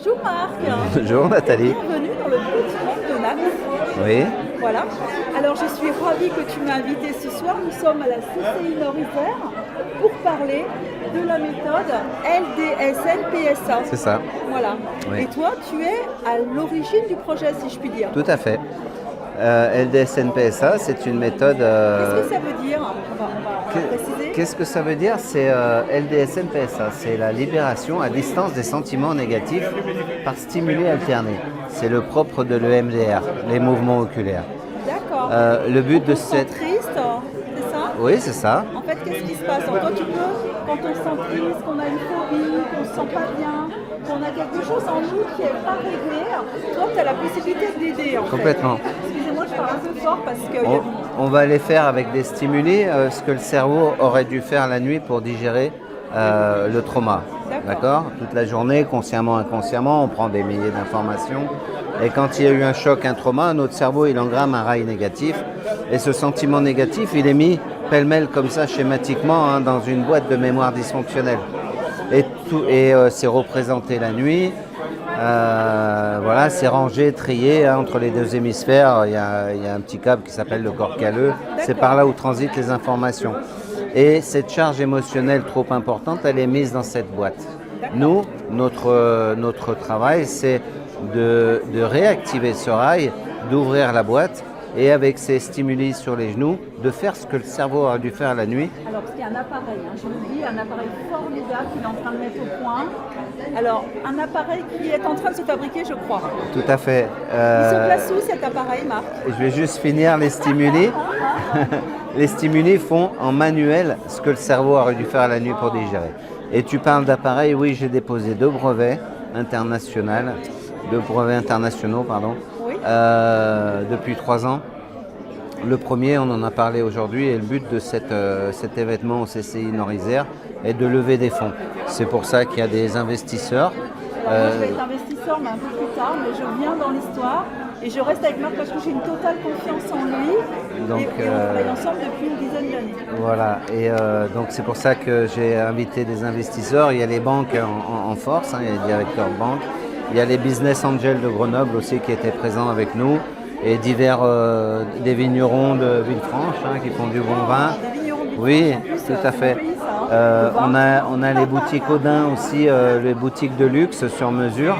Bonjour Marc. Bonjour Nathalie. Bienvenue dans le petit monde de Naples. Oui, Voilà. Alors je suis ravie que tu m'as invité ce soir. Nous sommes à la CCI Nord-Isère pour parler de la méthode LDSN-PSA. c'est ça, Voilà. Oui. Et toi, tu es à l'origine du projet, si je puis dire. tout à fait. LDSN-PSA, c'est une méthode... Qu'est-ce que ça veut dire? On va préciser. Qu'est-ce que ça veut dire? C'est LDSN-PSA, c'est la libération à distance des sentiments négatifs par stimuli alternés. C'est le propre de l'EMDR, les mouvements oculaires. D'accord. Le but de On se sent cette... triste, c'est ça? Oui, c'est ça. En fait, qu'est-ce qui se passe? Toi, tu peux, quand on se sent triste, qu'on a une phobie, qu'on se sent pas bien, qu'on a quelque chose en nous qui n'est pas réglé, toi, tu as la possibilité de l'aider. En fait. Complètement. Excusez-moi, je parle un peu fort parce que... On va les faire avec des stimuli, ce que le cerveau aurait dû faire la nuit pour digérer le trauma. D'accord. Toute la journée, consciemment, inconsciemment, on prend des milliers d'informations. Et quand il y a eu un choc, un trauma, notre cerveau, il engramme un rail négatif. Et ce sentiment négatif, il est mis pêle-mêle comme ça, schématiquement, dans une boîte de mémoire dysfonctionnelle. Et c'est représenté la nuit. Voilà, c'est rangé, trié entre les deux hémisphères. Il y a un petit câble qui s'appelle le corps calleux. C'est par là où transitent les informations. Et cette charge émotionnelle trop importante, elle est mise dans cette boîte. Nous, notre travail, c'est de réactiver ce rail, d'ouvrir la boîte et avec ces stimuli sur les genoux, de faire ce que le cerveau a dû faire la nuit. Alors, parce qu'il y a un appareil, je vous le dis, un appareil formidable qu'il est en train de mettre au point. Alors, un appareil qui est en train de se fabriquer, je crois. Tout à fait. Il se place où cet appareil, Marc? Je vais juste finir les stimuli. Les stimuli font en manuel ce que le cerveau aurait dû faire la nuit pour digérer. Et tu parles d'appareil, oui, j'ai déposé deux brevets internationaux, Oui. depuis 3 ans. Le premier, on en a parlé aujourd'hui, et le but de cet événement au CCI Nord-Isère est de lever des fonds. C'est pour ça qu'il y a des investisseurs. Alors, moi, je vais être investisseur, mais un peu plus tard, mais je viens dans l'histoire et je reste avec Marc parce que j'ai une totale confiance en lui. Donc, et on travaille ensemble depuis une dizaine d'années. Voilà, et donc c'est pour ça que j'ai invité des investisseurs. Il y a les banques en force, il y a les directeurs de banque. Il y a les business angels de Grenoble aussi qui étaient présents avec nous. Et divers des vignerons de Villefranche qui font du bon vin. Des vignerons du Oui, France, en plus, tout à fait. joli, ça, On a les boutiques Audin aussi, les boutiques de luxe sur mesure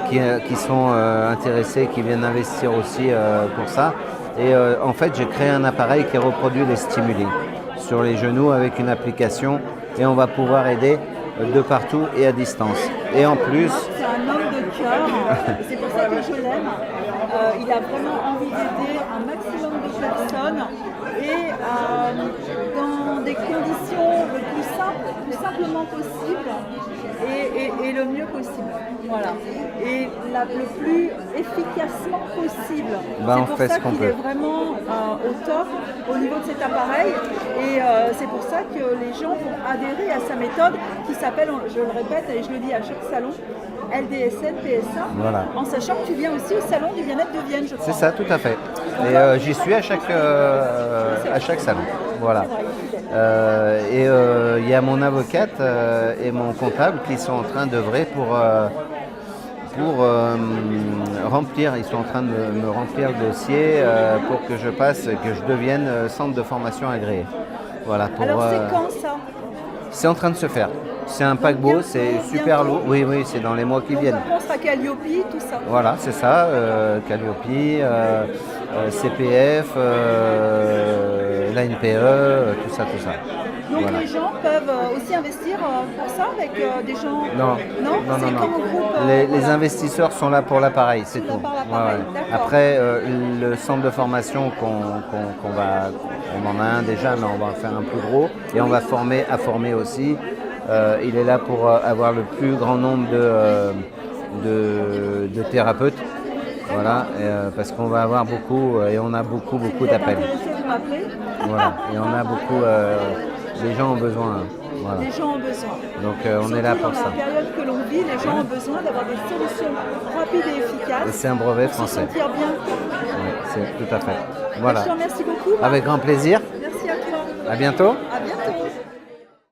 qui sont intéressés, qui viennent investir aussi pour ça. Et en fait, j'ai créé un appareil qui reproduit les stimuli sur les genoux avec une application et on va pouvoir aider de partout et à distance. Et en plus... C'est un homme de cœur et c'est pour ça que je l'aime. Il a vraiment envie d'aider un maximum de personnes et dans des conditions le plus simplement possible et le mieux possible. Voilà. Et le plus efficacement possible. On C'est fait pour ça ce qu'on qu'il peut. est vraiment au top au niveau de cet appareil et c'est pour ça que les gens vont adhérer à sa méthode qui s'appelle, je le répète et je le dis à chaque salon, LDSN-PSA, Voilà. en sachant que tu viens aussi au salon du bien-être de Vienne, je crois. C'est ça, tout à fait. Et j'y suis à chaque salon. Voilà. Et il y a mon avocate et mon comptable qui sont en train d'œuvrer pour remplir. Ils sont en train de me remplir le dossier pour que je devienne centre de formation agréé. Voilà. Alors c'est quand ça? C'est en train de se faire. C'est un paquebot, c'est super lourd. Oui, c'est dans les mois qui viennent. Donc on sera Calliope, tout ça. Voilà, c'est ça, Calliope, CPF, l'ANPE, tout ça. Donc Voilà. les gens peuvent aussi investir pour ça avec des gens... Non. C'est comme un groupe... Les voilà. investisseurs sont là pour l'appareil, c'est tout. Par l'appareil, d'accord. Après, le centre de formation on en a un déjà, mais on va en faire un plus gros. Et on va former aussi. Il est là pour avoir le plus grand nombre de thérapeutes. Voilà, parce qu'on va avoir beaucoup, et on a beaucoup d'appels. Vous m'appelez. Voilà, et on a beaucoup, les gens ont besoin. Voilà. Les gens ont besoin. Donc on est là pour ça. Dans la période que l'on vit, les gens ont besoin d'avoir des solutions rapides et efficaces. Et c'est un brevet pour français. se sentir bien. Oui, c'est tout à fait. Voilà. Je te remercie beaucoup. Marc. Avec grand plaisir. Merci à toi. À bientôt.